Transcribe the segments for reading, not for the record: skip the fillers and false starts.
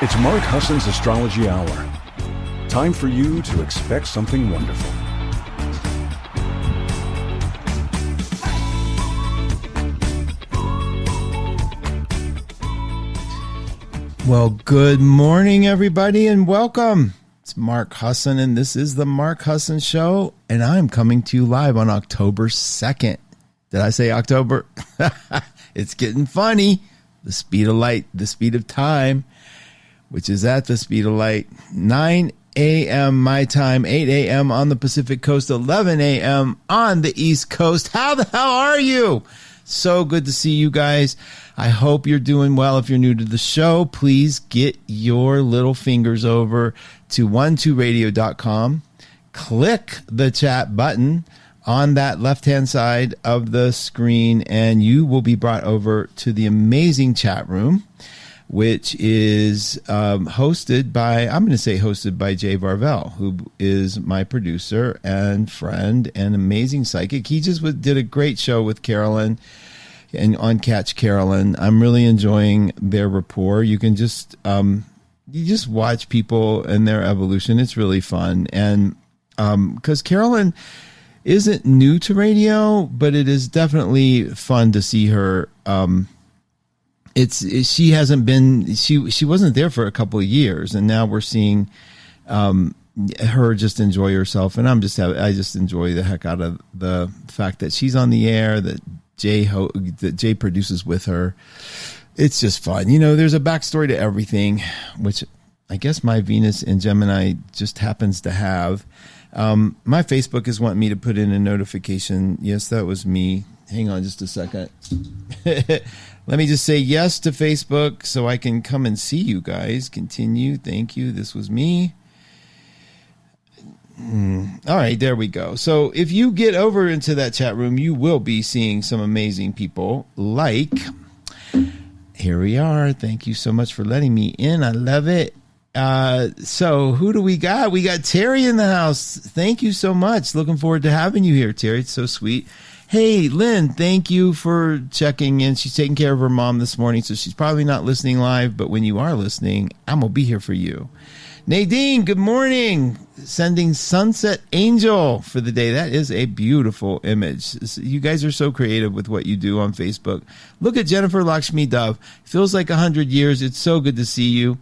It's Mark Husson's Astrology Hour. Time for you to expect something wonderful. Well, good morning, everybody, and welcome. It's Mark Husson, and this is the Mark Husson Show, and I'm coming to you live on October 2nd. Did I say October? It's getting funny. The speed of light, the speed of time, which is at the speed of light. 9 a.m. my time, 8 a.m. on the Pacific Coast, 11 a.m. on the East Coast. How the hell are you? So good to see you guys. I hope you're doing well. If you're new to the show, please get your little fingers over to 12radio.com. Click the chat button on that left-hand side of the screen, and you will be brought over to the amazing chat room, which is hosted by Jay Varvel, who is my producer and friend and amazing psychic. He just did a great show with Carolyn and on Catch Carolyn. I'm really enjoying their rapport. You can just watch people and their evolution. It's really fun. And because Carolyn isn't new to radio, but it is definitely fun to see her. She wasn't there for a couple of years, and now we're seeing her just enjoy herself, and I just enjoy the heck out of the fact that she's on the air, that Jay produces with her. It's just fun. You know, there's a backstory to everything, which I guess my Venus in Gemini just happens to have. My Facebook is wanting me to put in a notification. Yes, that was me. Hang on just a second. Let me just say yes to Facebook so I can come and see you guys. Continue. Thank you. This was me. All right, there we go. So if you get over into that chat room, you will be seeing some amazing people like, here we are. Thank you so much for letting me in. I love it. So who do we got? We got Terry in the house. Thank you so much. Looking forward to having you here, Terry. It's so sweet. Hey, Lynn, thank you for checking in. She's taking care of her mom this morning, so she's probably not listening live, but when you are listening, I'm going to be here for you. Nadine, good morning. Sending Sunset Angel for the day. That is a beautiful image. You guys are so creative with what you do on Facebook. Look at Jennifer Lakshmi Dove. Feels like 100 years. It's so good to see you.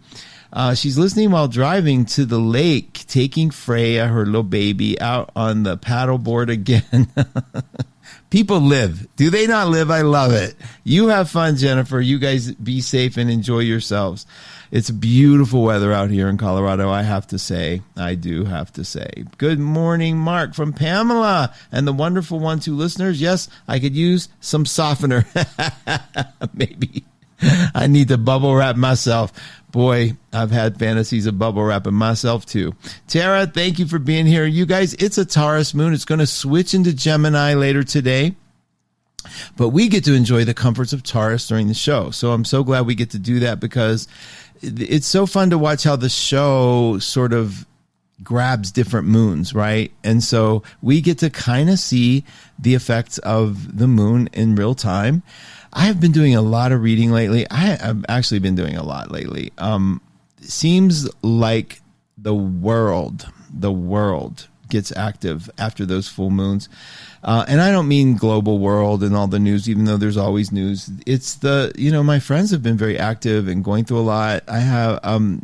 She's listening while driving to the lake, taking Freya, her little baby, out on the paddleboard again. People live. Do they not live? I love it. You have fun, Jennifer. You guys be safe and enjoy yourselves. It's beautiful weather out here in Colorado, I have to say. I do have to say. Good morning, Mark, from Pamela and the wonderful 1-2 listeners. Yes, I could use some softener. Maybe. I need to bubble wrap myself. Boy, I've had fantasies of bubble wrapping myself too. Tara, thank you for being here. You guys, it's a Taurus moon. It's going to switch into Gemini later today. But we get to enjoy the comforts of Taurus during the show. So I'm so glad we get to do that because it's so fun to watch how the show sort of grabs different moons, right? And so we get to kind of see the effects of the moon in real time. I have been doing a lot of reading lately. I've actually been doing a lot lately. Seems like the world gets active after those full moons. And I don't mean global world and all the news, even though there's always news. It's my friends have been very active and going through a lot. I have a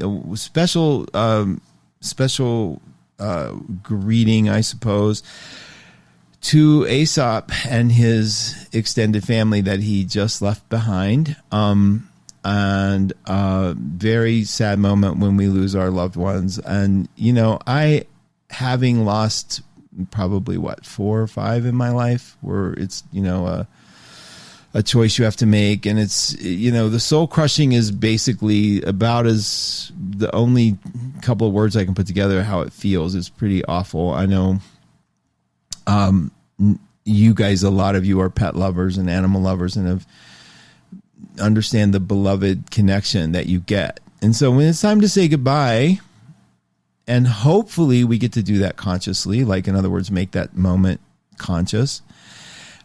special greeting, I suppose, to Aesop and his extended family that he just left behind. And very sad moment when we lose our loved ones. And, I, having lost probably 4 or 5 in my life, where it's, a choice you have to make. And it's, the soul crushing is basically about as the only couple of words I can put together how it feels. It's pretty awful. I know, you guys, a lot of you are pet lovers and animal lovers and understand the beloved connection that you get. And so when it's time to say goodbye, and hopefully we get to do that consciously, like in other words, make that moment conscious,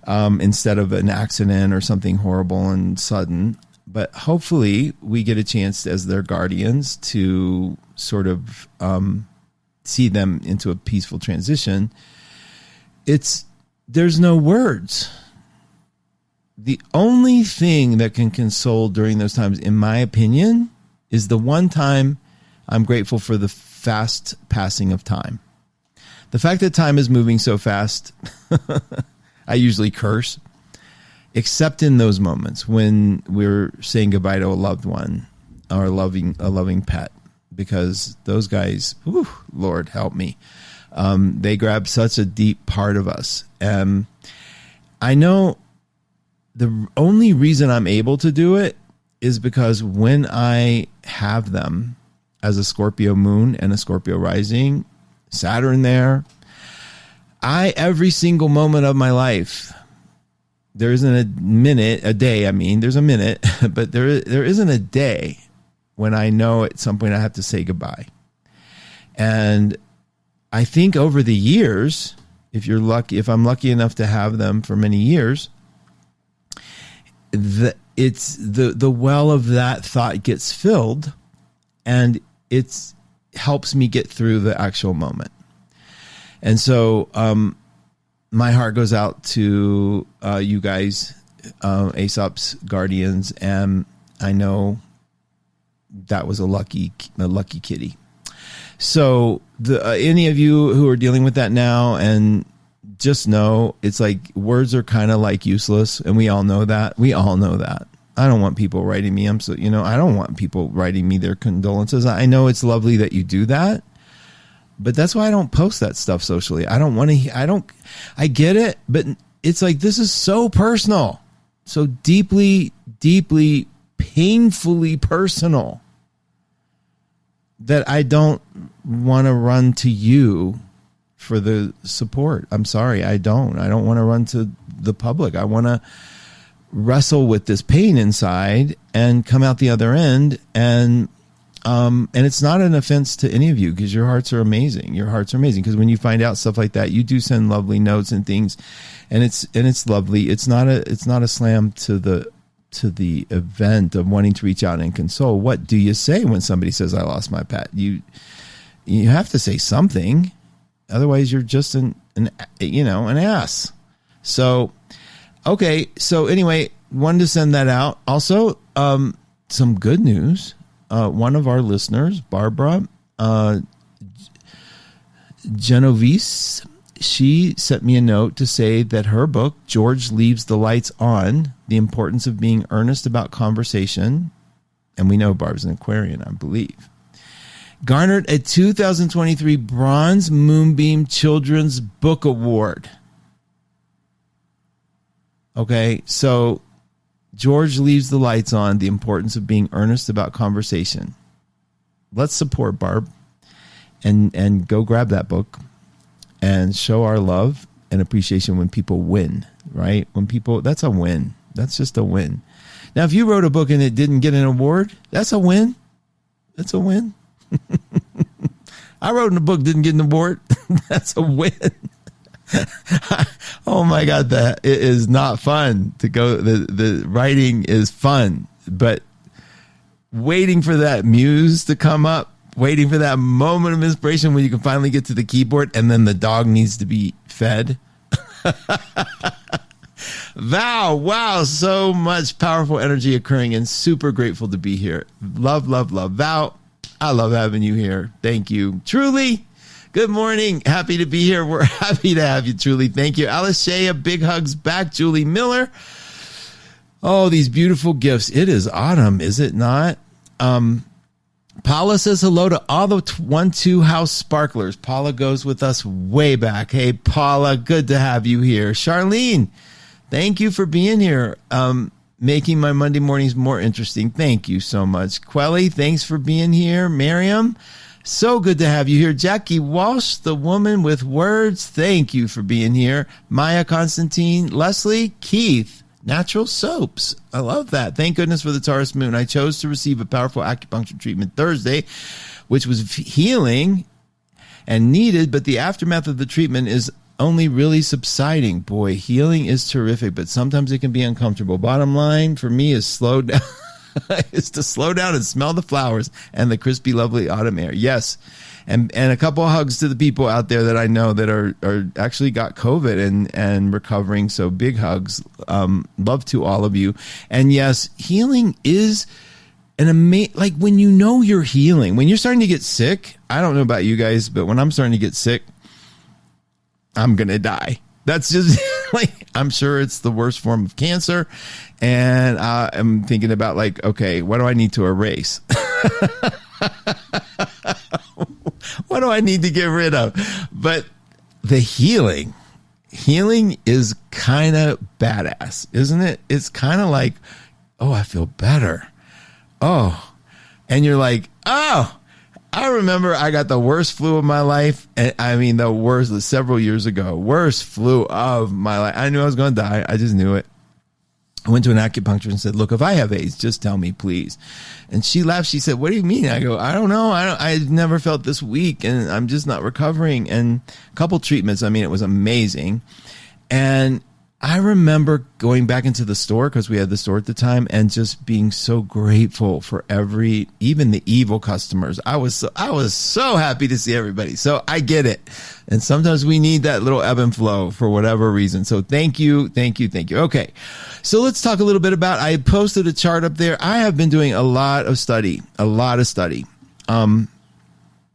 instead of an accident or something horrible and sudden. But hopefully we get a chance as their guardians to sort of see them into a peaceful transition. There's no words. The only thing that can console during those times, in my opinion, is the one time I'm grateful for the fast passing of time. The fact that time is moving so fast, I usually curse, except in those moments when we're saying goodbye to a loved one or a loving pet, because those guys, whew, Lord help me, they grab such a deep part of us. I know the only reason I'm able to do it is because when I have them as a Scorpio moon and a Scorpio rising, Saturn there, every single moment of my life, there isn't a day, there's a minute, but there isn't a day when I know at some point I have to say goodbye. And I think over the years, if I'm lucky enough to have them for many years, it's the well of that thought gets filled, and it helps me get through the actual moment. And so my heart goes out to you guys, Aesop's guardians, and I know that was a lucky kitty. So any of you who are dealing with that now, and just know it's like words are kind of like useless, and we all know that. I don't want people writing me. I don't want people writing me their condolences. I know it's lovely that you do that, but that's why I don't post that stuff socially. I don't want to. I get it, but it's like this is so personal, so deeply, deeply, painfully personal that I don't want to run to you for the support. I'm sorry, I don't want to run to the public. I want to wrestle with this pain inside and come out the other end. And it's not an offense to any of you, because your hearts are amazing. Because when you find out stuff like that, you do send lovely notes and things, and it's lovely. It's not a slam to the event of wanting to reach out and console. What do you say when somebody says, I lost my pet? You have to say something. Otherwise, you're just an ass. So, okay. So anyway, wanted to send that out. Also, some good news. One of our listeners, Barbara Genovese, she sent me a note to say that her book, George Leaves the Lights On, The Importance of Being Earnest About Conversation, and we know Barb's an Aquarian, I believe, garnered a 2023 Bronze Moonbeam Children's Book Award. Okay, so George Leaves the Lights On, The Importance of Being Earnest About Conversation. Let's support Barb and go grab that book and show our love and appreciation when people win, right? That's a win. That's just a win. Now, if you wrote a book and it didn't get an award, that's a win. That's a win. I wrote in a book, didn't get an award. That's a win. Oh my God, it is not fun to go. The writing is fun, but waiting for that muse to come up, waiting for that moment of inspiration when you can finally get to the keyboard, and then the dog needs to be fed. Val, wow, so much powerful energy occurring, and super grateful to be here. Love, love, love. Val, I love having you here. Thank you. Truly, good morning. Happy to be here. We're happy to have you, Truly. Thank you. Alice Shea, big hugs back. Julie Miller. Oh, these beautiful gifts. It is autumn, is it not? Paula says hello to all the 1-2 house sparklers. Paula goes with us way back. Hey, Paula, good to have you here. Charlene, thank you for being here. Making my Monday mornings more interesting. Thank you so much. Quelly, thanks for being here. Miriam, so good to have you here. Jackie Walsh, the woman with words, thank you for being here. Maya Constantine, Leslie, Keith, Natural Soaps. I love that. Thank goodness for the Taurus moon. I chose to receive a powerful acupuncture treatment Thursday, which was healing and needed, but the aftermath of the treatment is only really subsiding. Boy, healing is terrific, but sometimes it can be uncomfortable. Bottom line for me is slow down. is to slow down and smell the flowers and the crispy, lovely autumn air. Yes. And a couple of hugs to the people out there that I know that are actually got COVID and recovering. So big hugs. Love to all of you. And yes, healing is an amazing, like when you know you're healing, when you're starting to get sick, I don't know about you guys, but when I'm starting to get sick, I'm going to die. That's just like, I'm sure it's the worst form of cancer. And I'm thinking about like, okay, what do I need to erase? What do I need to get rid of? But the healing is kind of badass, isn't it? It's kind of like, oh, I feel better. Oh, and you're like, oh, I remember I got the worst flu of my life. And I mean, the worst, several years ago, worst flu of my life. I knew I was going to die. I just knew it. I went to an acupuncturist and said, look, if I have AIDS, just tell me, please. And she laughed. She said, what do you mean? I go, I don't know. I never felt this weak and I'm just not recovering. And a couple treatments. I mean, it was amazing. And I remember going back into the store because we had the store at the time and just being so grateful for even the evil customers. I was so happy to see everybody. So I get it. And sometimes we need that little ebb and flow for whatever reason. So thank you. Okay. So let's talk a little bit about, I posted a chart up there. I have been doing a lot of study.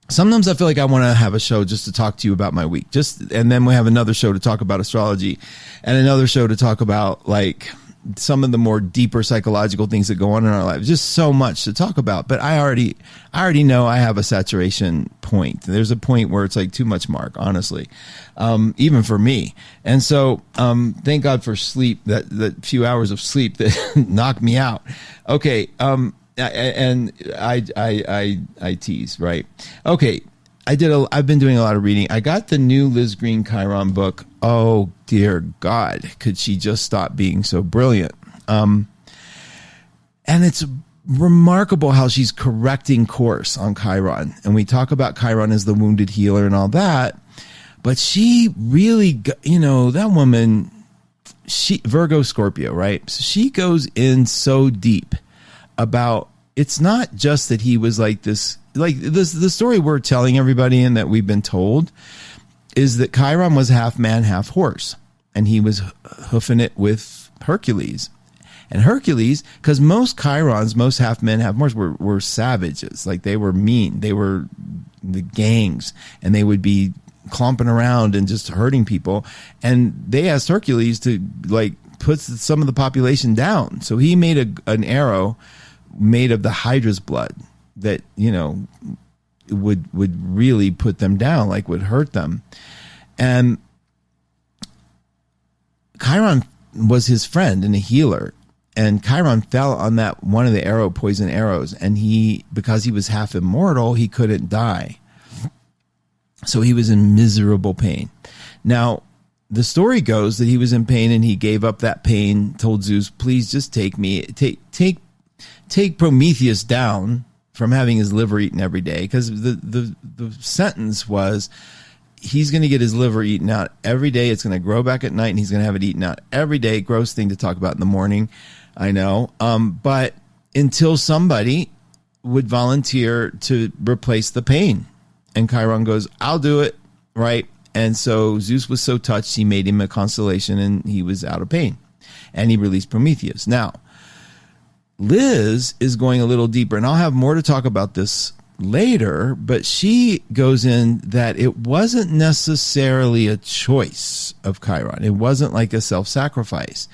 Sometimes I feel like I want to have a show just to talk to you about my week. And then we have another show to talk about astrology and another show to talk about like some of the more deeper psychological things that go on in our lives. Just so much to talk about. But I already know I have a saturation point. There's a point where it's like too much, Mark, honestly, even for me. And so thank God for sleep, that few hours of sleep that knocked me out. Okay. And I tease, right? Okay. I've been doing a lot of reading. I got the new Liz Green Chiron book. Oh dear God. Could she just stop being so brilliant? And it's remarkable how she's correcting course on Chiron. And we talk about Chiron as the wounded healer and all that, but she really, that woman, Virgo Scorpio, right? So she goes in so deep about, it's not just that he was like this, the story we're telling everybody and that we've been told is that Chiron was half man, half horse, and he was hoofing it with Hercules. And Hercules, because most Chirons, most half men, half horse were savages. Like they were mean. They were the gangs, and they would be clomping around and just hurting people. And they asked Hercules to like put some of the population down. So he made an arrow made of the Hydra's blood that, would really put them down, like would hurt them. And Chiron was his friend and a healer. And Chiron fell on that one of the poison arrows. And because he was half immortal, he couldn't die. So he was in miserable pain. Now, the story goes that he was in pain and he gave up that pain, told Zeus, please just take me, take Prometheus down from having his liver eaten every day. Because the sentence was, he's going to get his liver eaten out every day. It's going to grow back at night and he's going to have it eaten out every day. Gross thing to talk about in the morning. I know. But until somebody would volunteer to replace the pain. And Chiron goes, I'll do it. Right. And so Zeus was so touched, he made him a constellation and he was out of pain. And he released Prometheus. Now, Liz is going a little deeper, and I'll have more to talk about this later, but she goes in that it wasn't necessarily a choice of Chiron. It wasn't like a self-sacrifice.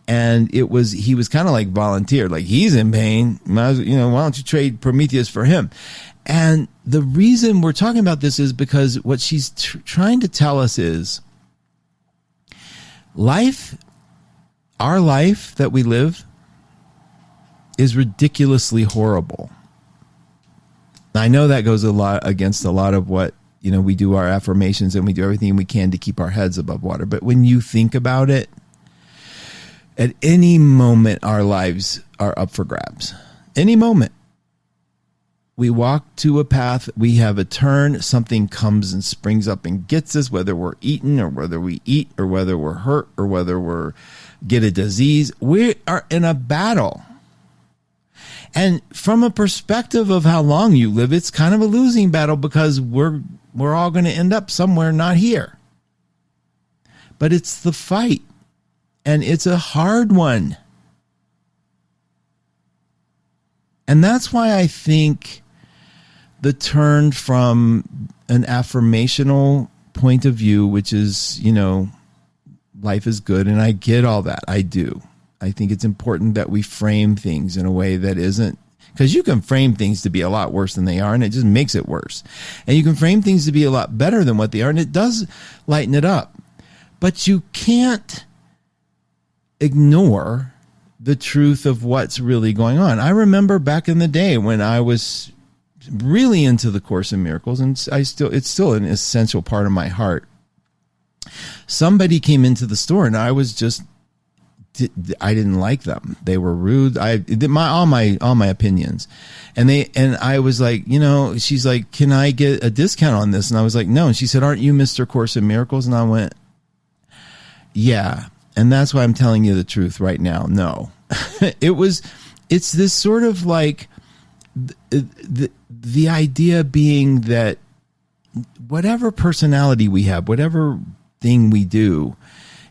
And he was kind of like volunteered, like he's in pain. Why don't you trade Prometheus for him? And the reason we're talking about this is because what she's trying to tell us is our life that we live is ridiculously horrible. I know that goes against a lot of what, we do our affirmations and we do everything we can to keep our heads above water. But when you think about it, at any moment, our lives are up for grabs. Any moment. We walk to a path, we have a turn, something comes and springs up and gets us, whether we're eaten or whether we eat or whether we're hurt or whether get a disease. We are in a battle. And from a perspective of how long you live, it's kind of a losing battle because we're all going to end up somewhere not here. But it's the fight, and it's a hard one. And that's why I think the turn from an affirmational point of view, which is, life is good, and I get all that. I do. I think it's important that we frame things in a way that isn't, because you can frame things to be a lot worse than they are, and it just makes it worse. And you can frame things to be a lot better than what they are, and it does lighten it up. But you can't ignore the truth of what's really going on. I remember back in the day when I was really into the Course in Miracles, and it's still an essential part of my heart. Somebody came into the store, and I didn't like them. They were rude. All my opinions, and I was like, she's like, can I get a discount on this? And I was like, no. And she said, aren't you Mr. Course in Miracles? And I went, yeah. And that's why I'm telling you the truth right now. No, it's this sort of like the idea being that whatever personality we have, whatever thing we do,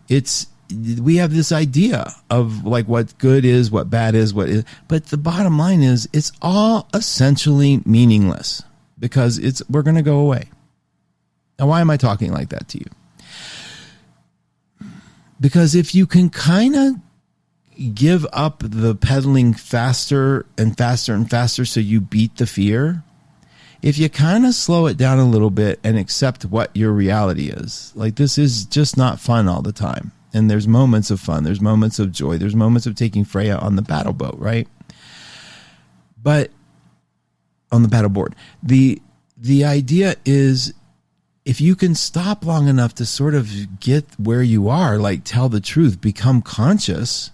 we have this idea of like what good is, what bad is, what is, but the bottom line is it's all essentially meaningless because we're going to go away. Now, why am I talking like that to you? Because if you can kind of give up the pedaling faster and faster and faster so you beat the fear, if you kind of slow it down a little bit and accept what your reality is, like this is just not fun all the time. And there's moments of fun, there's moments of joy, there's moments of taking Freya on the battle boat, right? But on the paddle board, the idea is if you can stop long enough to sort of get where you are, like tell the truth, become conscious,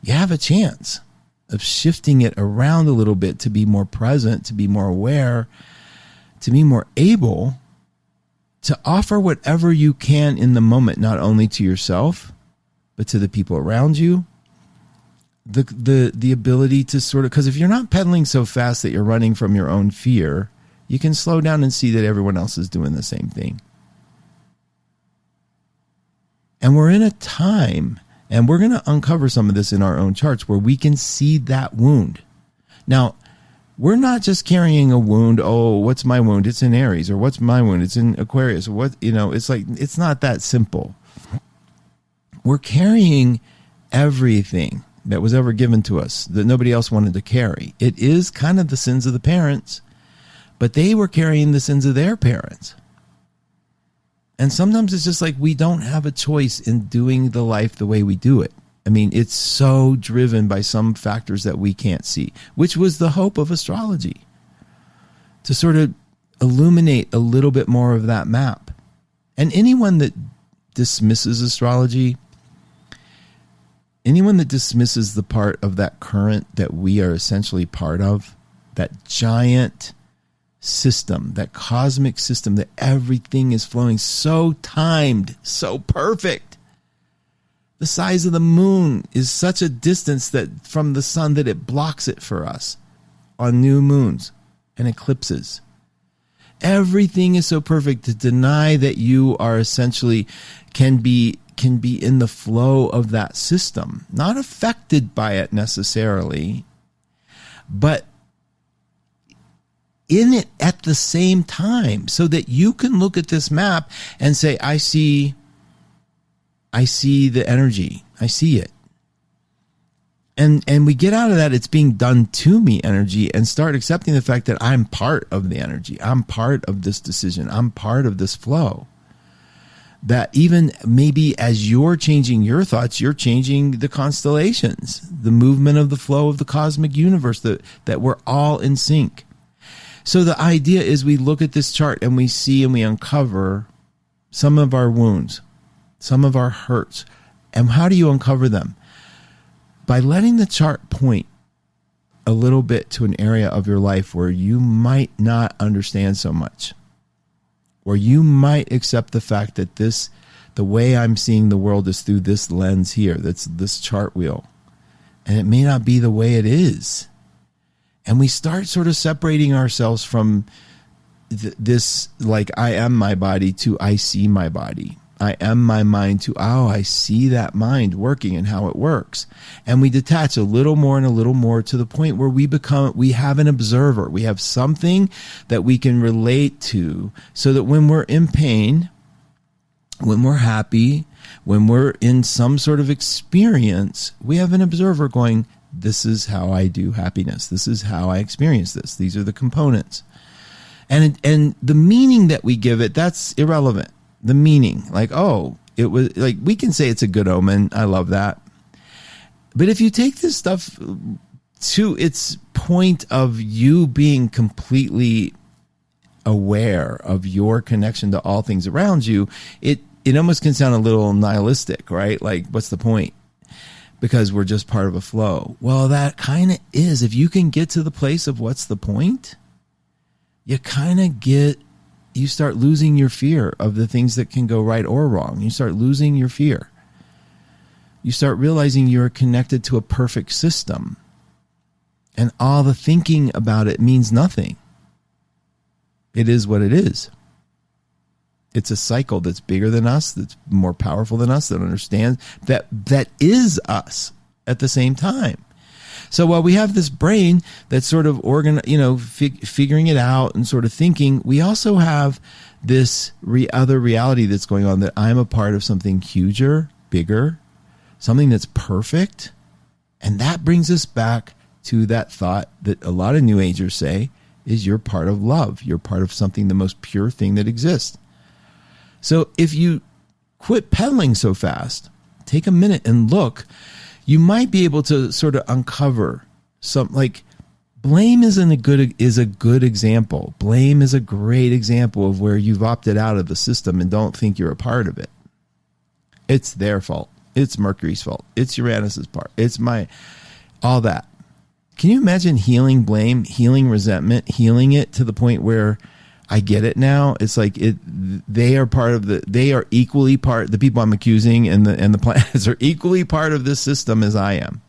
you have a chance of shifting it around a little bit to be more present, to be more aware, to be more able to offer whatever you can in the moment, not only to yourself, but to the people around you. The ability to sort of, because if you're not pedaling so fast that you're running from your own fear, you can slow down and see that everyone else is doing the same thing. And we're in a time, and we're going to uncover some of this in our own charts, where we can see that wound. Now, we're not just carrying a wound. Oh, what's my wound? It's in Aries. Or what's my wound? It's in Aquarius. Or it's like, it's not that simple. We're carrying everything that was ever given to us that nobody else wanted to carry. It is kind of the sins of the parents, but they were carrying the sins of their parents. And sometimes it's just like we don't have a choice in doing the life the way we do it. I mean, it's so driven by some factors that we can't see, which was the hope of astrology, to sort of illuminate a little bit more of that map. And anyone that dismisses astrology, anyone that dismisses the part of that current that we are essentially part of, that giant system, that cosmic system, that everything is flowing so timed, so perfect. The size of the moon is such a distance that from the sun that it blocks it for us on new moons and eclipses. Everything is so perfect. To deny that you are essentially can be in the flow of that system, not affected by it necessarily, but in it at the same time, so that you can look at this map and say, I see the energy. I see it. And we get out of that it's being done to me energy and start accepting the fact that I'm part of the energy. I'm part of this decision. I'm part of this flow. That even maybe as you're changing your thoughts, you're changing the constellations, the movement of the flow of the cosmic universe, that we're all in sync. So the idea is we look at this chart and we see and we uncover some of our wounds, some of our hurts. And how do you uncover them? By letting the chart point a little bit to an area of your life where you might not understand so much, or you might accept the fact that the way I'm seeing the world is through this lens here, that's this chart wheel. And it may not be the way it is. And we start sort of separating ourselves from this, like, I am my body to I see my body. I am my mind to, oh, I see that mind working and how it works. And we detach a little more and a little more to the point where we have an observer. We have something that we can relate to, so that when we're in pain, when we're happy, when we're in some sort of experience, we have an observer going, this is how I do happiness. This is how I experience this. These are the components. And the meaning that we give it, that's irrelevant. The meaning, like, oh, it was like, we can say it's a good omen. I love that. But if you take this stuff to its point of you being completely aware of your connection to all things around you, it almost can sound a little nihilistic, right? Like, what's the point? Because we're just part of a flow. Well, that kind of is. If you can get to the place of what's the point, you kind of you start losing your fear of the things that can go right or wrong. You start losing your fear. You start realizing you're connected to a perfect system. And all the thinking about it means nothing. It is what it is. It's a cycle that's bigger than us, that's more powerful than us, that understands, that is us at the same time. So while we have this brain that's sort of figuring it out and sort of thinking, we also have this other reality that's going on, that I'm a part of something huger, bigger, something that's perfect. And that brings us back to that thought that a lot of New Agers say is, you're part of love. You're part of something, the most pure thing that exists. So if you quit pedaling so fast, take a minute and look, you might be able to sort of uncover some, like, blame is a good example. Blame is a great example of where you've opted out of the system and don't think you're a part of it. It's their fault. It's Mercury's fault. It's Uranus's part. It's all that. Can you imagine healing blame, healing resentment, healing it to the point where I get it now? It's like they are part of they are equally part, the people I'm accusing and the planets are equally part of this system as I am.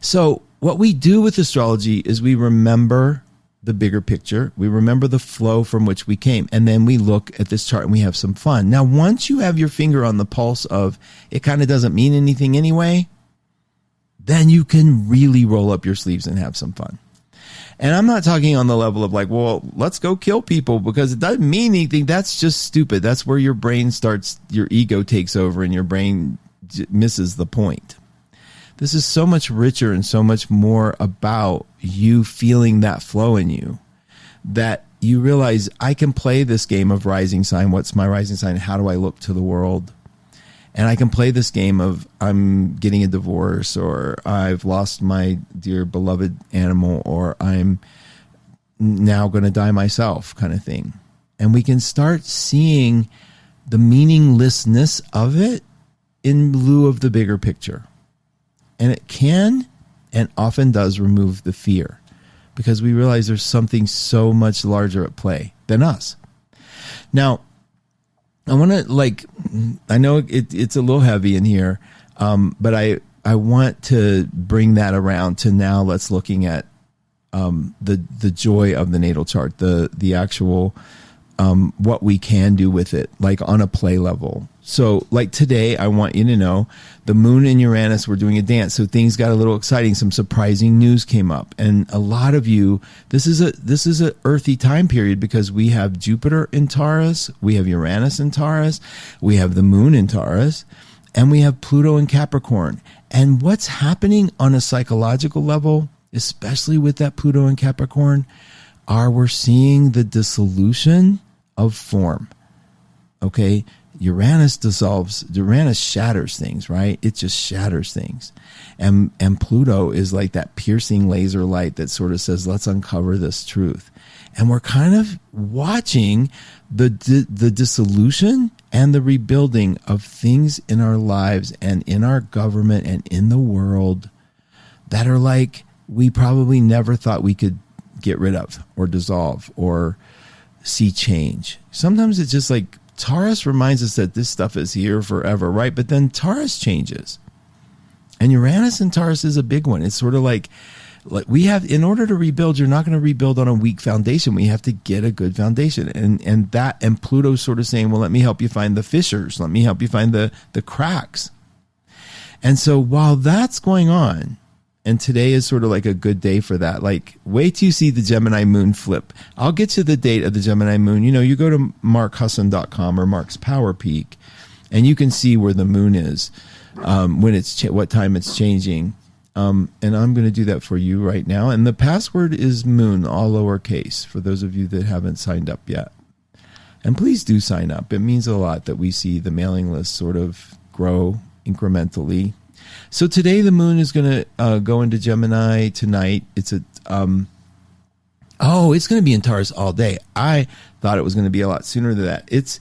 So what we do with astrology is we remember the bigger picture. We remember the flow from which we came. And then we look at this chart and we have some fun. Now, once you have your finger on the pulse of it kind of doesn't mean anything anyway, then you can really roll up your sleeves and have some fun. And I'm not talking on the level of like, well, let's go kill people because it doesn't mean anything. That's just stupid. That's where your brain starts, your ego takes over and your brain misses the point. This is so much richer and so much more about you feeling that flow in you, that you realize I can play this game of rising sign. What's my rising sign? How do I look to the world? And I can play this game of I'm getting a divorce, or I've lost my dear beloved animal, or I'm now going to die myself kind of thing. And we can start seeing the meaninglessness of it in lieu of the bigger picture. And it can and often does remove the fear, because we realize there's something so much larger at play than us. Now, I want to, I know it's a little heavy in here, but I want to bring that around to now let's looking at the joy of the natal chart, the actual what we can do with it, like on a play level. So like today, I want you to know the moon and Uranus were doing a dance. So things got a little exciting. Some surprising news came up. And a lot of you, this is a earthy time period because we have Jupiter in Taurus, we have Uranus in Taurus, we have the moon in Taurus, and we have Pluto in Capricorn. And what's happening on a psychological level, especially with that Pluto in Capricorn, we're seeing the dissolution of form. Okay? Uranus shatters things, right? It just shatters things. And Pluto is like that piercing laser light that sort of says, let's uncover this truth. And we're kind of watching the dissolution and the rebuilding of things in our lives and in our government and in the world that are like we probably never thought we could get rid of or dissolve or see change. Sometimes it's just like Taurus reminds us that this stuff is here forever, right? But then Taurus changes. And Uranus and Taurus is a big one. It's sort of like Like we have, in order to rebuild, you're not going to rebuild on a weak foundation. We have to get a good foundation. And Pluto's sort of saying, well, let me help you find the fissures. Let me help you find the cracks. And so while that's going on, and today is sort of like a good day for that. Like, wait till you see the Gemini moon flip. I'll get you the date of the Gemini moon. You know, you go to markhusson.com or Mark's Power Peak, and you can see where the moon is, when it's what time it's changing. And I'm going to do that for you right now. And the password is moon, all lowercase, for those of you that haven't signed up yet. And please do sign up. It means a lot that we see the mailing list sort of grow incrementally. So today the moon is going to go into Gemini tonight. It's it's going to be in Taurus all day. I thought it was going to be a lot sooner than that. It's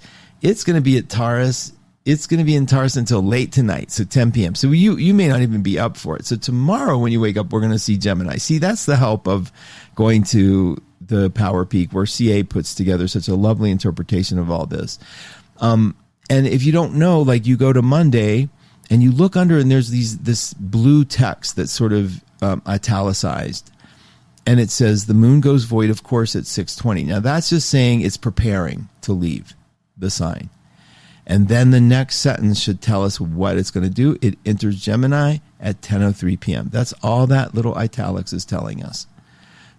going to be at Taurus. It's going to be in Taurus until late tonight, so 10 p.m. So you may not even be up for it. So tomorrow when you wake up, we're going to see Gemini. See, that's the help of going to the Power Peak, where CA puts together such a lovely interpretation of all this. And if you don't know, like, you go to Monday and you look under, and there's this blue text that's sort of italicized, and it says the moon goes void, of course, at 6:20. Now that's just saying it's preparing to leave the sign. And then the next sentence should tell us what it's going to do. It enters Gemini at 10:03 p.m. That's all that little italics is telling us.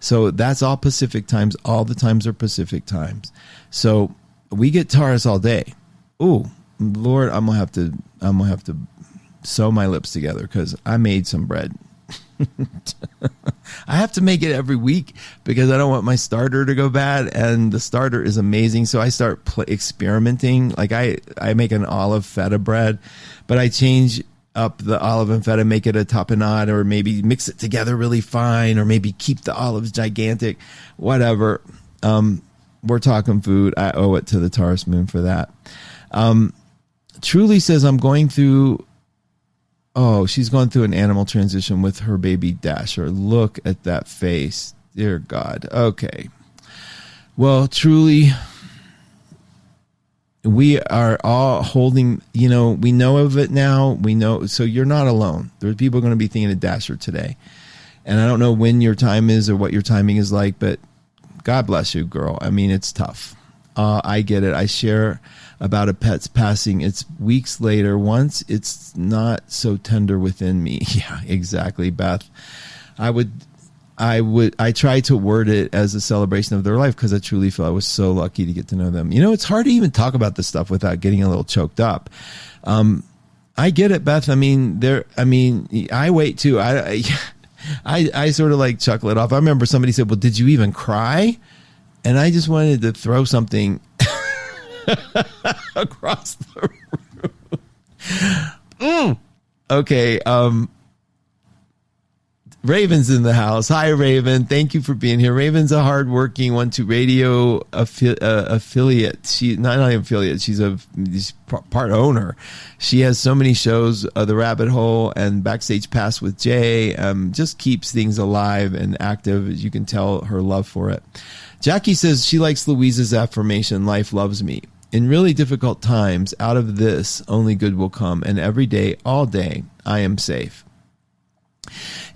So that's all Pacific times. All the times are Pacific times. So we get Taurus all day. Ooh, Lord, I'm gonna have to sew my lips together because I made some bread. I have to make it every week because I don't want my starter to go bad, and the starter is amazing. So I start experimenting. Like I make an olive feta bread, but I change up the olive and feta, make it a tapenade, or maybe mix it together really fine, or maybe keep the olives gigantic, whatever. We're talking food. I owe it to the Taurus moon for that. Truly says, I'm going through... Oh, she's gone through an animal transition with her baby Dasher. Look at that face. Dear God. Okay. Well, truly, we are all holding, we know of it now. We know. So you're not alone. There's people going to be thinking of Dasher today. And I don't know when your time is or what your timing is like, but God bless you, girl. I mean, it's tough. I get it. I share about a pet's passing. It's weeks later. Once it's not so tender within me. Yeah, exactly, Beth. I try to word it as a celebration of their life because I truly feel I was so lucky to get to know them. It's hard to even talk about this stuff without getting a little choked up. I get it, Beth. I wait too. I sort of like chuckle it off. I remember somebody said, well, did you even cry? And I just wanted to throw something across the room. Okay. Raven's in the house. Hi, Raven. Thank you for being here. Raven's a hardworking 1-2 radio affiliate. She not an affiliate. She's part owner. She has so many shows, The Rabbit Hole and Backstage Pass with Jay. Just keeps things alive and active. As you can tell, her love for it. Jackie says she likes Louise's affirmation, life loves me. In really difficult times, out of this, only good will come. And every day, all day, I am safe.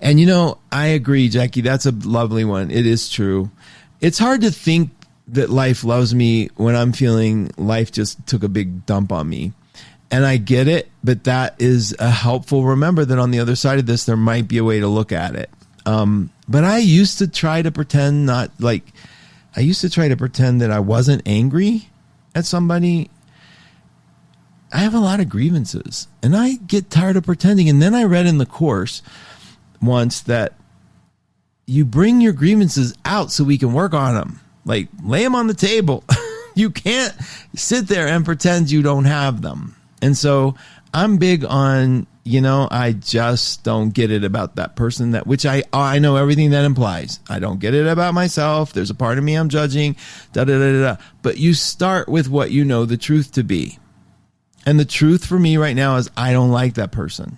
And I agree, Jackie. That's a lovely one. It is true. It's hard to think that life loves me when I'm feeling life just took a big dump on me. And I get it, but that is a helpful. Remember that on the other side of this, there might be a way to look at it. But I used to try to pretend that I wasn't angry at somebody. I have a lot of grievances and I get tired of pretending. And then I read in the course once that you bring your grievances out so we can work on them. Like, lay them on the table. You can't sit there and pretend you don't have them. And so I'm big on, I just don't get it about that person, which I know everything that implies. I don't get it about myself. There's a part of me I'm judging, But you start with what you know the truth to be. And the truth for me right now is I don't like that person.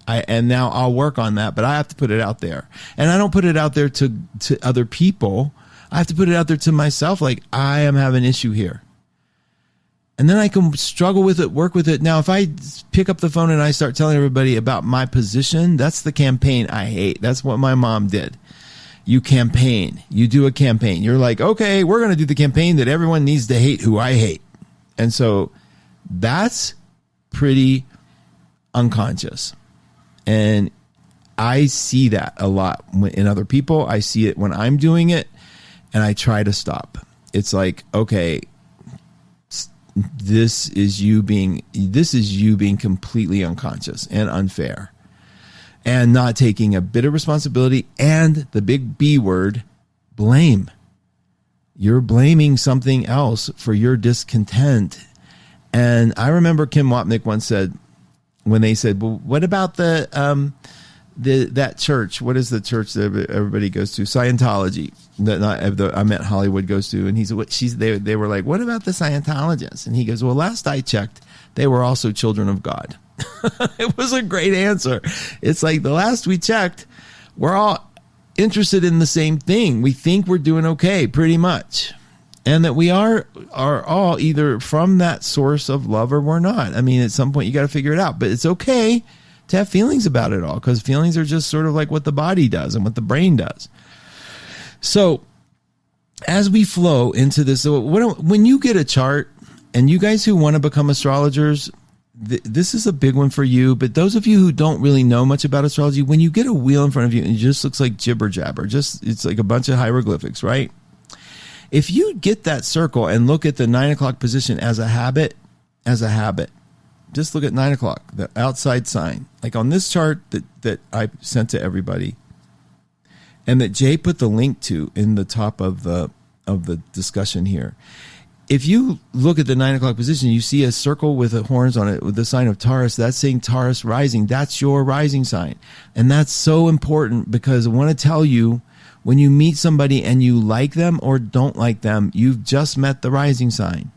And now I'll work on that, but I have to put it out there. And I don't put it out there to other people. I have to put it out there to myself. Like, I am having an issue here. And then I can struggle with it, work with it. Now, if I pick up the phone and I start telling everybody about my position, that's the campaign I hate. That's what my mom did. You campaign. You do a campaign. You're like, okay, we're going to do the campaign that everyone needs to hate who I hate. And so that's pretty unconscious. And I see that a lot in other people. I see it when I'm doing it, and I try to stop. It's like, okay, this is you being completely unconscious and unfair, and not taking a bit of responsibility, and the big B word, blame. You're blaming something else for your discontent. And I remember Kim Wapnick once said, when they said, well, what about that church? What is the church that everybody goes to? Scientology. I meant Hollywood goes to. And he said, they were like, what about the Scientologists? And he goes, well, last I checked, they were also children of God. It was a great answer. It's like, the last we checked, we're all interested in the same thing. We think we're doing okay, pretty much. And that we are all either from that source of love or we're not. I mean, at some point you got to figure it out, but it's okay to have feelings about it all, because feelings are just sort of like what the body does and what the brain does. So as we flow into this, when you get a chart, and you guys who want to become astrologers, this is a big one for you. But those of you who don't really know much about astrology, when you get a wheel in front of you and it just looks like jibber jabber, it's like a bunch of hieroglyphics, right? If you get that circle and look at the 9 o'clock position as a habit, just look at 9 o'clock, the outside sign, like on this chart that I sent to everybody, and that Jay put the link to in the top of the discussion here. If you look at the 9 o'clock position, you see a circle with horns on it with the sign of Taurus. That's saying Taurus rising. That's your rising sign. And that's so important, because I want to tell you, when you meet somebody and you like them or don't like them, you've just met the rising sign,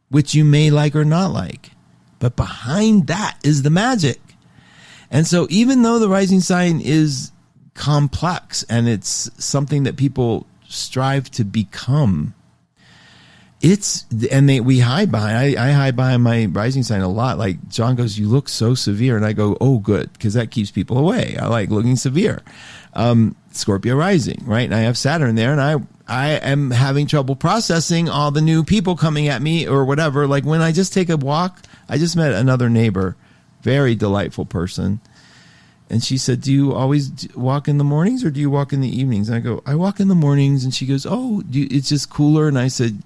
which you may like or not like. But behind that is the magic. And so even though the rising sign is complex and it's something that people strive to become, we hide behind. I hide behind my rising sign a lot. Like John goes, you look so severe. And I go, oh, good, because that keeps people away. I like looking severe. Scorpio rising, right? And I have Saturn there, and I am having trouble processing all the new people coming at me or whatever. Like when I just take a walk, I just met another neighbor, very delightful person. And she said, do you always walk in the mornings or do you walk in the evenings? And I go, I walk in the mornings. And she goes, oh, it's just cooler. And I said,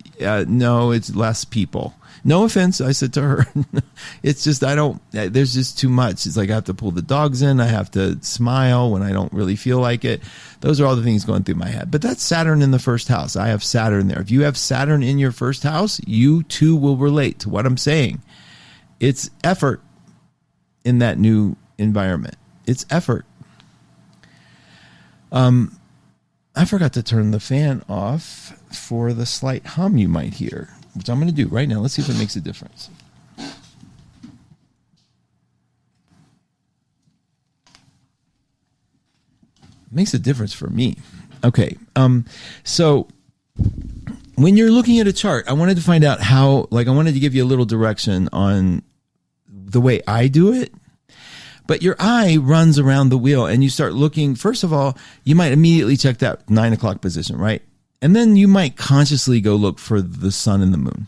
no, it's less people. No offense, I said to her. It's just, there's just too much. It's like I have to pull the dogs in. I have to smile when I don't really feel like it. Those are all the things going through my head. But that's Saturn in the first house. I have Saturn there. If you have Saturn in your first house, you too will relate to what I'm saying. It's effort in that new environment. It's effort. I forgot to turn the fan off for the slight hum you might hear, which I'm going to do right now. Let's see if it makes a difference. It makes a difference for me. Okay. So when you're looking at a chart, I wanted to find out I wanted to give you a little direction on the way I do it. But your eye runs around the wheel and you start looking. First of all, you might immediately check that 9 o'clock position, right? And then you might consciously go look for the sun and the moon.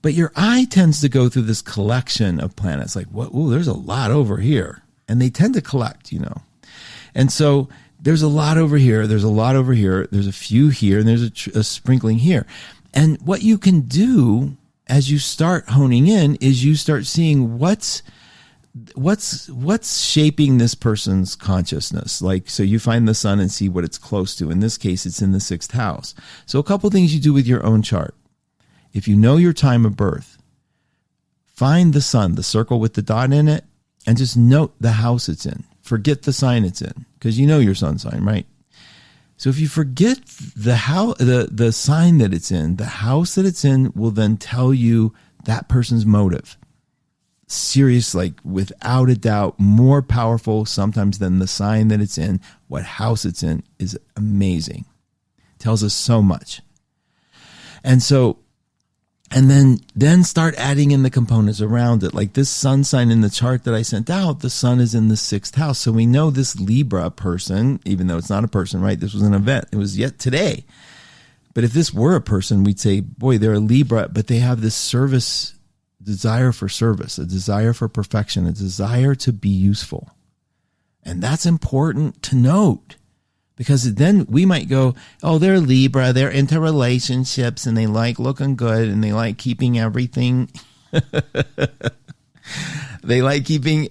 But your eye tends to go through this collection of planets. Like, ooh, there's a lot over here. And they tend to collect, And so there's a lot over here. There's a lot over here. There's a few here. And there's a sprinkling here. And what you can do as you start honing in is you start seeing what's shaping this person's consciousness. Like, so you find the sun and see what it's close to. In this case, it's in the 6th house. So a couple things you do with your own chart. If you know your time of birth, find the sun, the circle with the dot in it, and just note the house it's in. Forget the sign it's in, because you know your sun sign, right? So if you forget the sign that it's in, the house that it's in will then tell you that person's motive. Serious, like without a doubt, more powerful sometimes than the sign that it's in. What house it's in is amazing. Tells us so much. And so And then start adding in the components around it. Like this sun sign in the chart that I sent out, the sun is in the 6th house. So we know this Libra person, even though it's not a person, right? This was an event. It was yet today. But if this were a person, we'd say, boy, they're a Libra, but they have this desire for service, a desire for perfection, a desire to be useful. And that's important to note. Because then we might go, oh, they're Libra, they're into relationships, and they like looking good, and they like keeping everything. They like keeping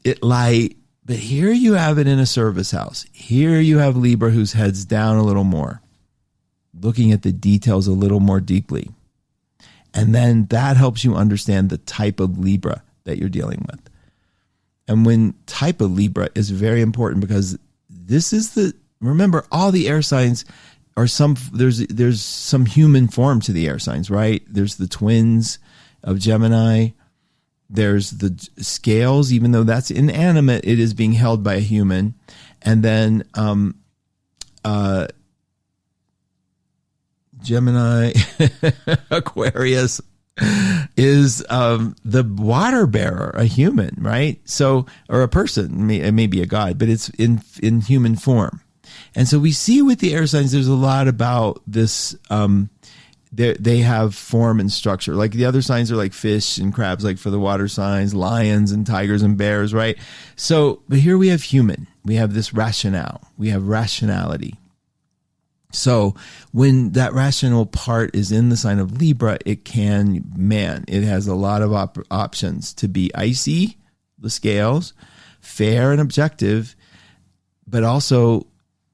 it light. But here you have it in a service house. Here you have Libra whose head's down a little more, looking at the details a little more deeply. And then that helps you understand the type of Libra that you're dealing with. And when type of Libra is very important, because this is remember, all the air signs are there's some human form to the air signs, right? There's the twins of Gemini. There's the scales, even though that's inanimate, it is being held by a human. And then Gemini, Aquarius is the water bearer, a human, right? So, or a person, it may be a god, but it's in human form. And so we see with the air signs, there's a lot about this. They have form and structure. Like the other signs are like fish and crabs, like for the water signs, lions and tigers and bears, right? So, but here we have human. We have this rationale. We have rationality. So when that rational part is in the sign of Libra, it has a lot of options to be icy, the scales, fair and objective, but also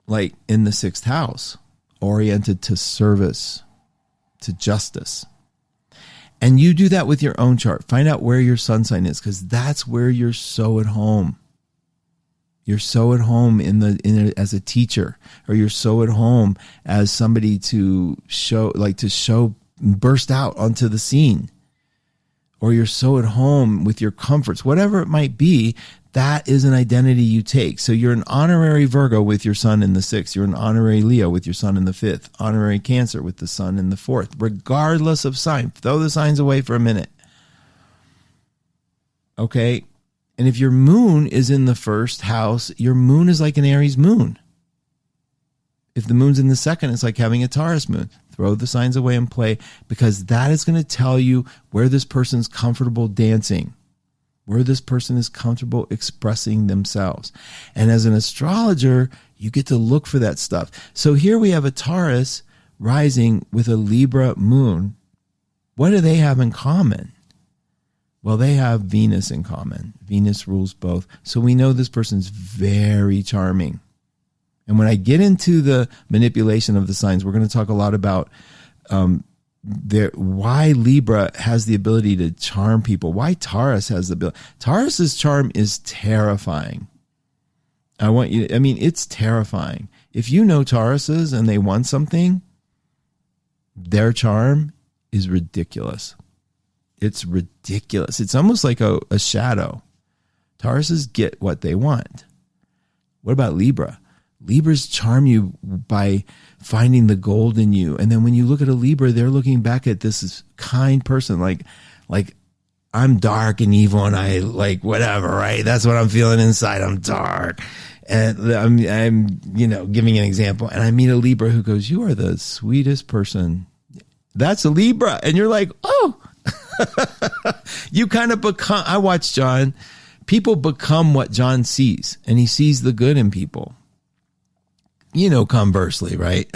like in the 6th house, oriented to service, to justice. And you do that with your own chart. Find out where your sun sign is, because that's where you're so at home. You're so at home as a teacher, or you're so at home as somebody to burst out onto the scene, or you're so at home with your comforts, whatever it might be. That is an identity you take. So you're an honorary Virgo with your sun in the 6th. You're an honorary Leo with your sun in the 5th. Honorary Cancer with the sun in the 4th. Regardless of sign. Throw the signs away for a minute. Okay? And if your moon is in the 1st house, your moon is like an Aries moon. If the moon's in the 2nd, it's like having a Taurus moon. Throw the signs away and play, because that is going to tell you where this person's comfortable dancing, where this person is comfortable expressing themselves. And as an astrologer, you get to look for that stuff. So here we have a Taurus rising with a Libra moon. What do they have in common? Well, they have Venus in common. Venus rules both. So we know this person's very charming. And when I get into the manipulation of the signs, we're going to talk a lot about why Libra has the ability to charm people, why Taurus has the ability. Taurus's charm is terrifying. It's terrifying. If you know Tauruses and they want something, their charm is ridiculous. It's ridiculous. It's almost like a shadow. Tauruses get what they want. What about Libra? Libras charm you by finding the gold in you. And then when you look at a Libra, they're looking back at this kind person, like I'm dark and evil and I like whatever, right? That's what I'm feeling inside. I'm dark. And I'm giving an example. And I meet a Libra who goes, "You are the sweetest person." That's a Libra. And you're like, oh, you kind of become, I watch John, people become what John sees, and he sees the good in people. Conversely, right?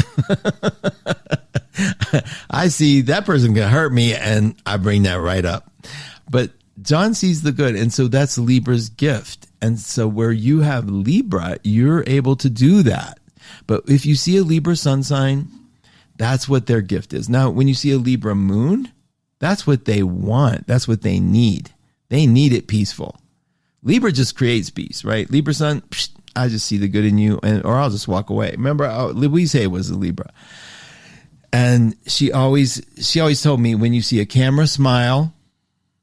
I see that person can hurt me and I bring that right up. But John sees the good. And so that's Libra's gift. And so where you have Libra, you're able to do that. But if you see a Libra sun sign, that's what their gift is. Now, when you see a Libra moon, that's what they want. That's what they need. They need it peaceful. Libra just creates peace, right? Libra sun, I just see the good in you, or I'll just walk away. Remember, Louise Hay was a Libra. And she always told me, when you see a camera smile,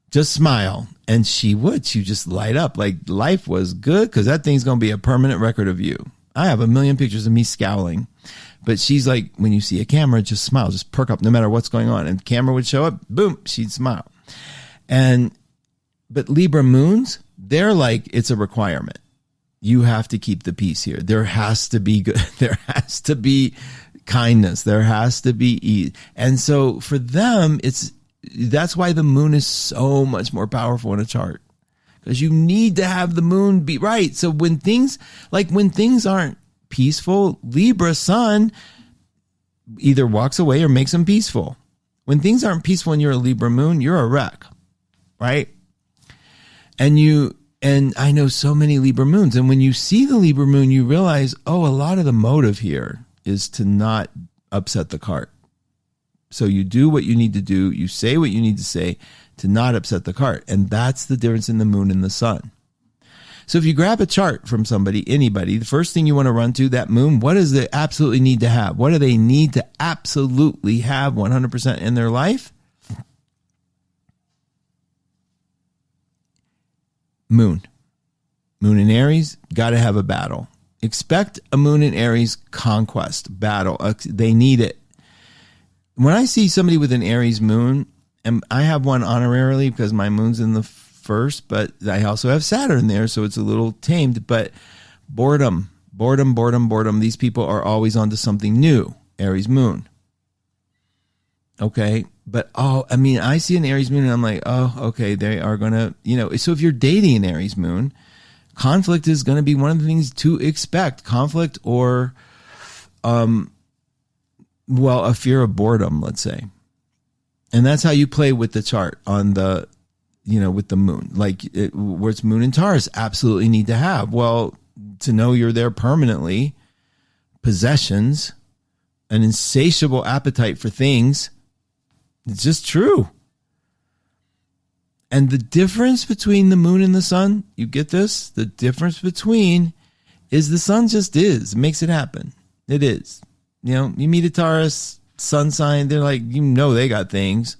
just smile. And she would just light up like life was good, because that thing's going to be a permanent record of you. I have a million pictures of me scowling, But she's like, when you see a camera, just smile, just perk up no matter what's going on. And camera would show up, boom, she'd smile. But Libra moons, they're like, it's a requirement. You have to keep the peace here. There has to be good. There has to be kindness. There has to be ease. And so for them, that's why the moon is so much more powerful in a chart, because you need to have the moon be right. So when things aren't peaceful, Libra sun either walks away or makes them peaceful. When things aren't peaceful and you're a Libra moon, you're a wreck, right? And I know so many Libra moons. And when you see the Libra moon, you realize, oh, a lot of the motive here is to not upset the cart. So you do what you need to do. You say what you need to say to not upset the cart. And that's the difference in the moon and the sun. So if you grab a chart from anybody, the first thing you want to run to that moon, what does they absolutely need to have? What do they need to absolutely have 100% in their life? Moon in Aries, got to have a battle. Expect a moon in Aries conquest battle. They need it. When I see somebody with an Aries moon, and I have one honorarily because my moon's in the first, but I also have Saturn there, so it's a little tamed. But boredom. These people are always onto something new. Aries moon. Okay. But, I see an Aries moon and I'm like, oh, okay, they are going to, so if you're dating an Aries moon, conflict is going to be one of the things to expect. Conflict or, a fear of boredom, let's say. And that's how you play with the chart on the, with the moon. Like where it's moon and Taurus, absolutely need to have. Well, to know you're there permanently, possessions, an insatiable appetite for things. It's just true. And the difference between the moon and the sun, you get this? The difference between is the sun just is. It makes it happen. It is. You meet a Taurus sun sign, they're like, they got things.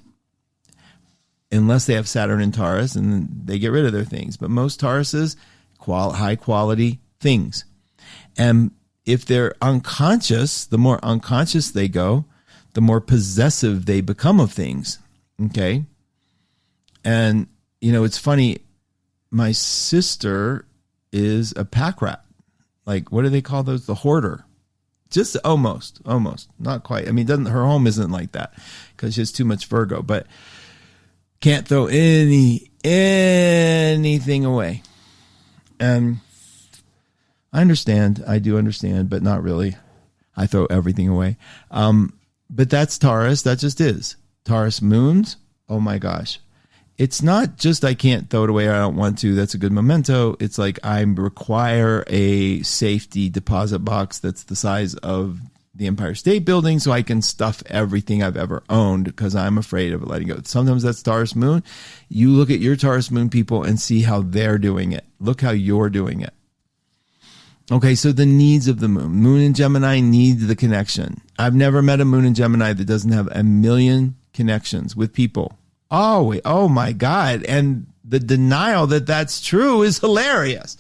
Unless they have Saturn in Taurus, and then they get rid of their things. But most Tauruses, high quality things. And if they're unconscious, the more unconscious they go, the more possessive they become of things. Okay. And, it's funny. My sister is a pack rat. Like, what do they call those? The hoarder. Just almost, not quite. I mean, her home isn't like that because she has too much Virgo, but can't throw anything away. And I understand. I do understand, but not really. I throw everything away. But that's Taurus. That just is. Taurus moons. Oh my gosh. It's not just I can't throw it away or I don't want to. That's a good memento. It's like I require a safety deposit box that's the size of the Empire State Building so I can stuff everything I've ever owned because I'm afraid of letting go. Sometimes that's Taurus moon. You look at your Taurus moon people and see how they're doing it. Look how you're doing it. Okay, so the needs of the moon. Moon in Gemini needs the connection. I've never met a moon in Gemini that doesn't have a million connections with people. Oh my God. And the denial that that's true is hilarious.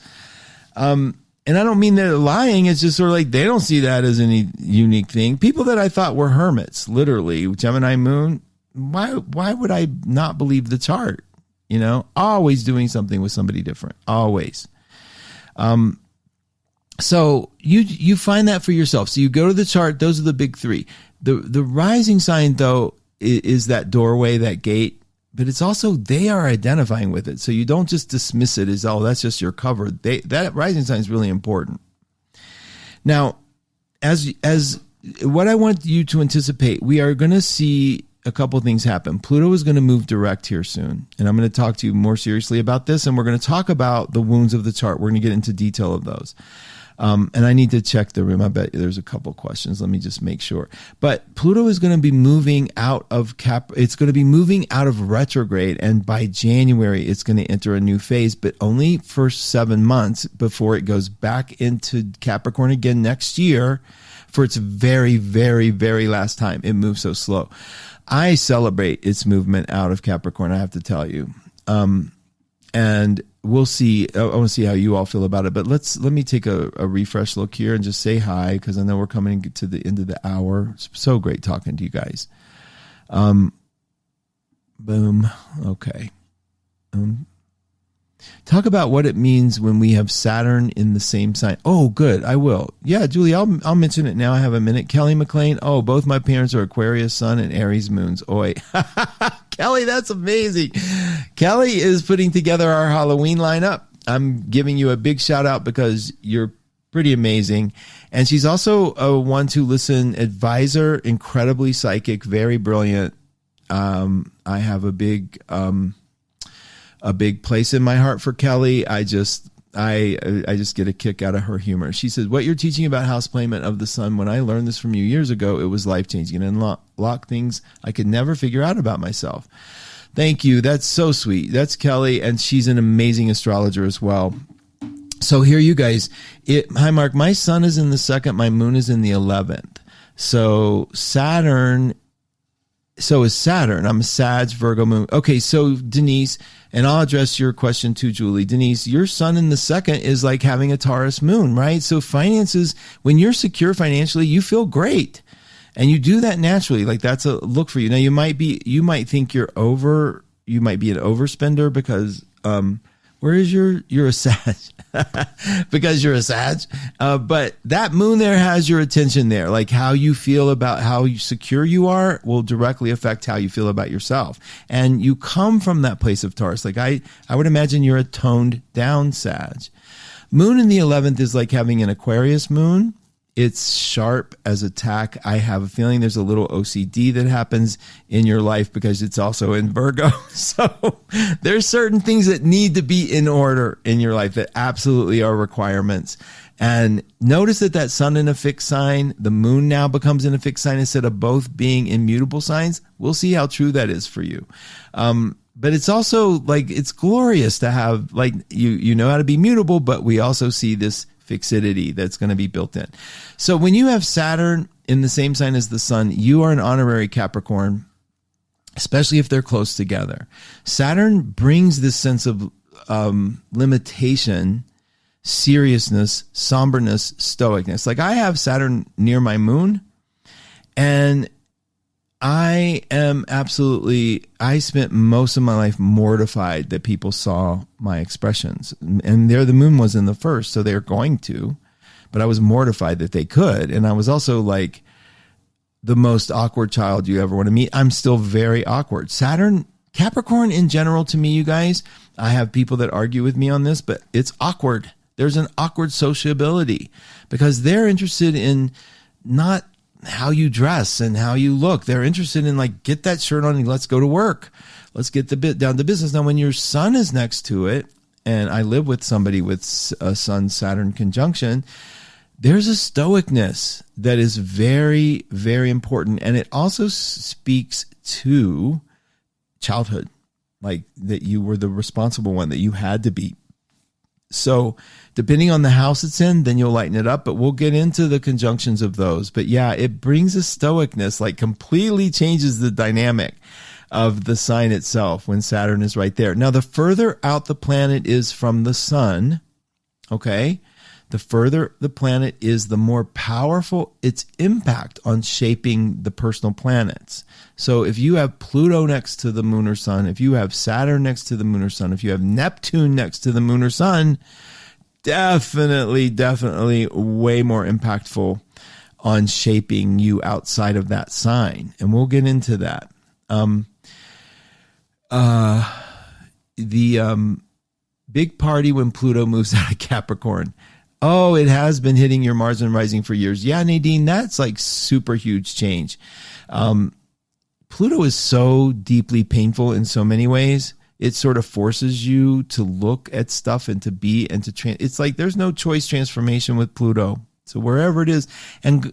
And I don't mean they're lying. It's just sort of like they don't see that as any unique thing. People that I thought were hermits, literally, Gemini moon, why would I not believe the chart? Always doing something with somebody different. Always. So you find that for yourself. So you go to the chart. Those are the big three. The rising sign, though, is that doorway, that gate, but it's also they are identifying with it. So you don't just dismiss it as, oh, that's just your cover. That rising sign is really important. Now, as what I want you to anticipate, we are going to see a couple things happen. Pluto is going to move direct here soon, and I'm going to talk to you more seriously about this, and we're going to talk about the wounds of the chart. We're going to get into detail of those. And I need to check the room. I bet there's a couple questions. Let me just make sure. But Pluto is going to be moving out of it's going to be moving out of retrograde. And by January, it's going to enter a new phase, but only for 7 months before it goes back into Capricorn again next year for its very, very, very last time. It moves so slow. I celebrate its movement out of Capricorn, I have to tell you. And we'll see. I want to see how you all feel about it. But let me take a refresh look here and just say hi, because I know we're coming to the end of the hour. It's so great talking to you guys. Boom. Okay. Talk about what it means when we have Saturn in the same sign. Oh, good. I will. Yeah, Julie, I'll mention it now. I have a minute. Kelly McLean. Oh, both my parents are Aquarius Sun and Aries Moons. Oi. Kelly, that's amazing. Kelly is putting together our Halloween lineup. I'm giving you a big shout out because you're pretty amazing. And she's also a one to listen advisor, incredibly psychic, very brilliant. I have a big place in my heart for Kelly. I just get a kick out of her humor. She says, what you're teaching about house placement of the sun, when I learned this from you years ago, it was life-changing and unlock things I could never figure out about myself. Thank you. That's so sweet. That's Kelly, and she's an amazing astrologer as well. So here you guys. Hi, Mark. My sun is in the 2nd. My moon is in the 11th. So Saturn... So is Saturn. I'm a Sag, Virgo moon. Okay, so Denise, and I'll address your question too, Julie. Denise, your sun in the 2nd is like having a Taurus moon, right? So finances, when you're secure financially, you feel great. And you do that naturally. Like that's a look for you. Now you might think you might be an overspender because, where is you're a Sag because you're a Sag. But that moon there has your attention there. Like how you feel about how secure you are will directly affect how you feel about yourself. And you come from that place of Taurus. Like I would imagine you're a toned down Sag. Moon in the 11th is like having an Aquarius moon. It's sharp as a tack. I have a feeling there's a little OCD that happens in your life because it's also in Virgo. So there's certain things that need to be in order in your life that absolutely are requirements. And notice that sun in a fixed sign, the moon now becomes in a fixed sign instead of both being immutable signs. We'll see how true that is for you. But it's also like, it's glorious to have, like, you know how to be mutable, but we also see this fixity that's going to be built in. So when you have Saturn in the same sign as the sun, you are an honorary Capricorn, especially if they're close together. Saturn brings this sense of limitation, seriousness, somberness, stoicness. Like I have Saturn near my moon, and I spent most of my life mortified that people saw my expressions. And the moon was in the 1st, so they're going to, but I was mortified that they could. And I was also like the most awkward child you ever want to meet. I'm still very awkward. Saturn, Capricorn in general, to me, you guys, I have people that argue with me on this, but it's awkward. There's an awkward sociability because they're interested in not how you dress and how you look. They're interested in like, get that shirt on and let's go to work. Let's get the bit down to business. Now, when your sun is next to it, and I live with somebody with a Sun-Saturn conjunction, there's a stoicness that is very, very important. And it also speaks to childhood, like that you were the responsible one, that you had to be. So depending on the house it's in, then you'll lighten it up, but we'll get into the conjunctions of those. But yeah, it brings a stoicness, like completely changes the dynamic of the sign itself when Saturn is right there. Now, the further out the planet is from the sun, okay, the further the planet is, the more powerful its impact on shaping the personal planets. So if you have Pluto next to the moon or sun, if you have Saturn next to the moon or sun, if you have Neptune next to the moon or sun, definitely way more impactful on shaping you outside of that sign. And we'll get into that. The big party when Pluto moves out of Capricorn. Oh, it has been hitting your Mars and rising for years. Yeah, Nadine, that's like super huge change. Pluto is so deeply painful in so many ways. It sort of forces you to look at stuff and to be and to it's like there's no choice transformation with Pluto. So wherever it is, and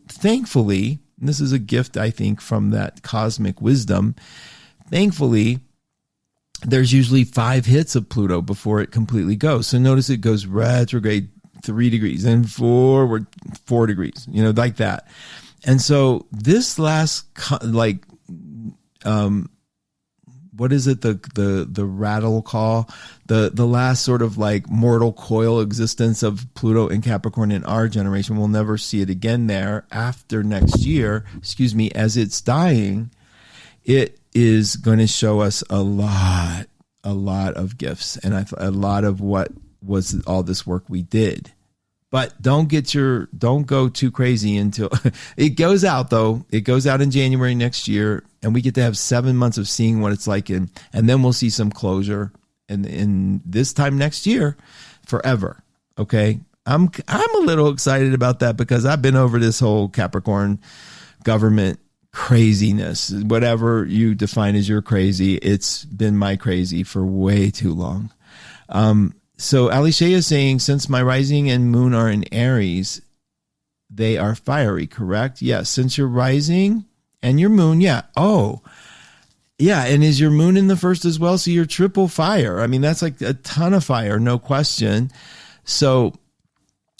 thankfully, and this is a gift I think from that cosmic wisdom. Thankfully, there's usually 5 hits of Pluto before it completely goes. So notice it goes retrograde 3 degrees and forward 4 degrees, like that. And so this last what is it? The rattle call, the last sort of like mortal coil existence of Pluto in Capricorn in our generation. We'll never see it again there after next year, as it's dying. It is going to show us a lot of gifts and a lot of what was all this work we did. But don't go too crazy until it goes out, though. It goes out in January next year, and we get to have 7 months of seeing what it's like, and then we'll see some closure in this time next year, forever. Okay, I'm a little excited about that because I've been over this whole Capricorn government craziness, whatever you define as your crazy. It's been my crazy for way too long. So Alicia is saying, since my rising and moon are in Aries, they are fiery, correct? Yes. Since your rising and your moon, yeah. Oh, yeah. And is your moon in the first as well? So you're triple fire. I mean, that's like a ton of fire, no question. So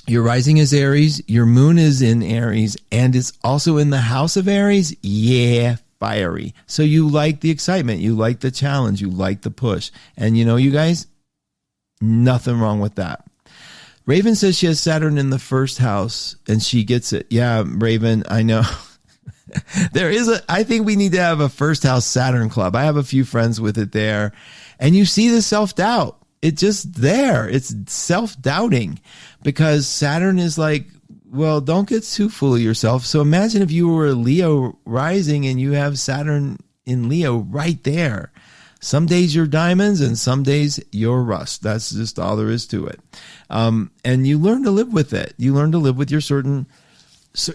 your rising is Aries, your moon is in Aries, and it's also in the house of Aries. Yeah, fiery. So you like the excitement, you like the challenge, you like the push. And you guys, nothing wrong with that. Raven says she has Saturn in the first house and she gets it. Yeah, Raven, I know. I think we need to have a first house Saturn club. I have a few friends with it there. And you see the self-doubt. It's just there. It's self-doubting because Saturn is like, well, don't get too full of yourself. So imagine if you were a Leo rising and you have Saturn in Leo right there. Some days you're diamonds and some days you're rust. That's just all there is to it. And you learn to live with it. You learn to live with your certain,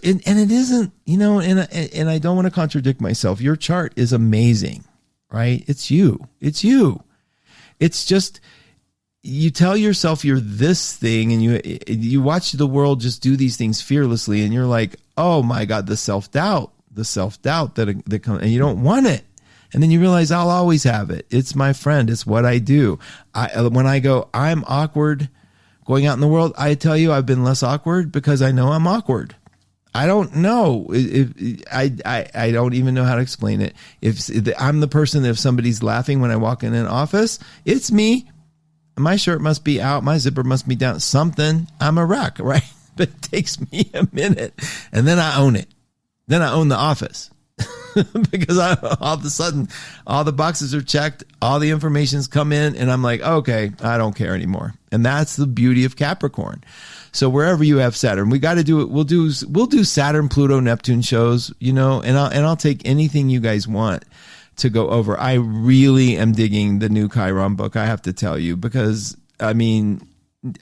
and it isn't, and I don't want to contradict myself. Your chart is amazing, right? It's you. It's just, you tell yourself you're this thing and you watch the world just do these things fearlessly. And you're like, oh my God, the self-doubt that comes, and you don't want it. And then you realize I'll always have it. It's my friend. It's what I do. When I go, I'm awkward going out in the world, I tell you I've been less awkward because I know I'm awkward. I don't know. I don't even know how to explain it. If I'm the person that if somebody's laughing when I walk in an office, it's me. My shirt must be out. My zipper must be down. Something. I'm a wreck, right? But it takes me a minute. And then I own it. Then I own the office. Because all of a sudden, all the boxes are checked, all the information's come in, and I'm like, okay, I don't care anymore. And that's the beauty of Capricorn. So wherever you have Saturn, we got to do it. We'll do Saturn, Pluto, Neptune shows, and I'll take anything you guys want to go over. I really am digging the new Chiron book, I have to tell you, because I mean,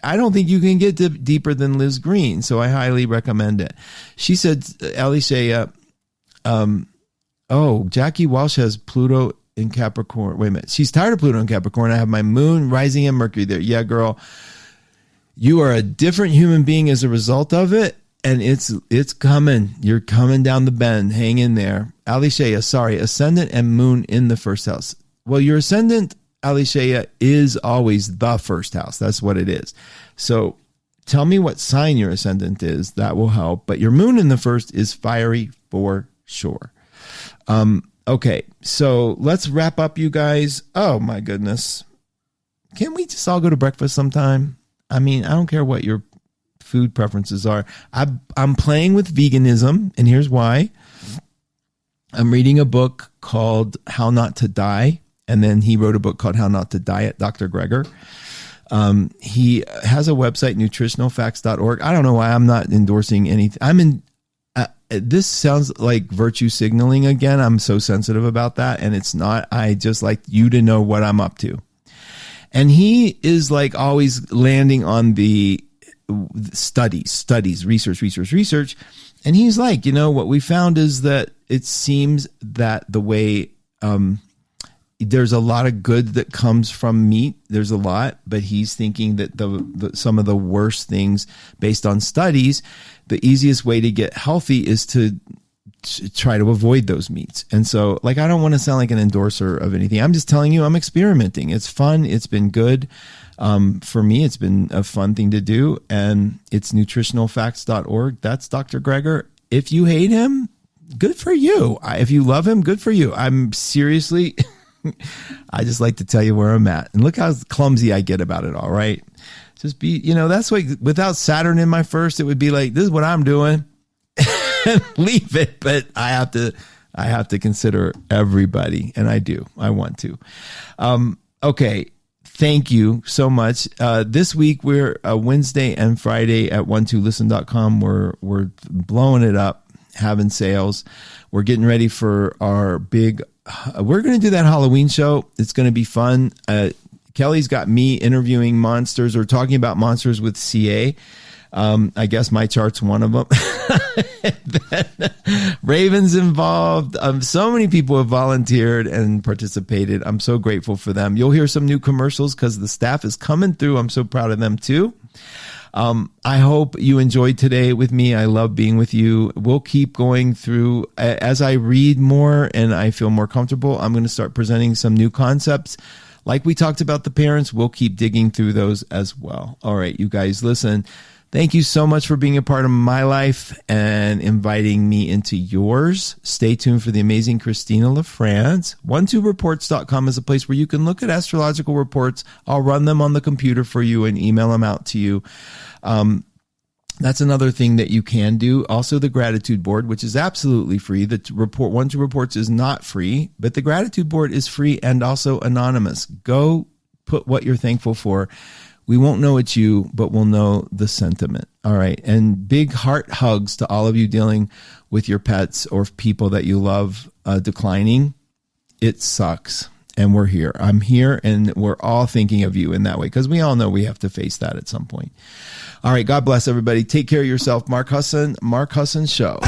I don't think you can get deeper than Liz Green, so I highly recommend it. She said, Alicia, Jackie Walsh has Pluto in Capricorn. Wait a minute. She's tired of Pluto in Capricorn. I have my moon, rising, and Mercury there. Yeah, girl. You are a different human being as a result of it, and it's coming. You're coming down the bend. Hang in there. Alicia, sorry, ascendant and moon in the first house. Well, your ascendant, Alicia, is always the first house. That's what it is. So tell me what sign your ascendant is. That will help. But your moon in the first is fiery for sure. Okay, so let's wrap up, you guys. Oh my goodness. Can't we just all go to breakfast sometime? I mean, I don't care what your food preferences are. I'm playing with veganism, and here's why. I'm reading a book called How Not to Die, and then he wrote a book called How Not to Diet, Dr. Greger. He has a website, nutritionalfacts.org. I don't know why I'm not endorsing anything. This sounds like virtue signaling again. I'm so sensitive about that, and it's not. I just like you to know what I'm up to. And he is like always landing on the studies, research. And he's like, what we found is that it seems that the way there's a lot of good that comes from meat. There's a lot, but he's thinking that some of the worst things based on studies, the easiest way to get healthy is to try to avoid those meats. And so I don't want to sound like an endorser of anything. I'm just telling you, I'm experimenting. It's fun. It's been good. For me, it's been a fun thing to do. And it's nutritionalfacts.org. That's Dr. Greger. If you hate him, good for you. If you love him, good for you. I'm seriously, I just like to tell you where I'm at. And look how clumsy I get about it all, right? Just be, that's why without Saturn in my first, it would be like, this is what I'm doing. Leave it. But I have to consider everybody. And I do. I want to. Okay. Thank you so much. This week we're Wednesday and Friday at 12listen.com. We're blowing it up, having sales. We're getting ready for our big, we're going to do that Halloween show. It's going to be fun. Kelly's got me interviewing monsters or talking about monsters with CA. I guess my chart's one of them. Raven's involved. So many people have volunteered and participated. I'm so grateful for them. You'll hear some new commercials because the staff is coming through. I'm so proud of them too. I hope you enjoyed today with me. I love being with you. We'll keep going through as I read more and I feel more comfortable. I'm going to start presenting some new concepts. Like we talked about the parents, we'll keep digging through those as well. All right, you guys, listen. Thank you so much for being a part of my life and inviting me into yours. Stay tuned for the amazing Christina LaFrance. 12reports.com is a place where you can look at astrological reports. I'll run them on the computer for you and email them out to you. That's another thing that you can do. Also, the gratitude board, which is absolutely free. The report, 12 Reports is not free, but the gratitude board is free and also anonymous. Go put what you're thankful for. We won't know it's you, but we'll know the sentiment. All right. And big heart hugs to all of you dealing with your pets or people that you love declining. It sucks. And we're here. I'm here, and we're all thinking of you in that way because we all know we have to face that at some point. All right. God bless everybody. Take care of yourself. Mark Husson Show.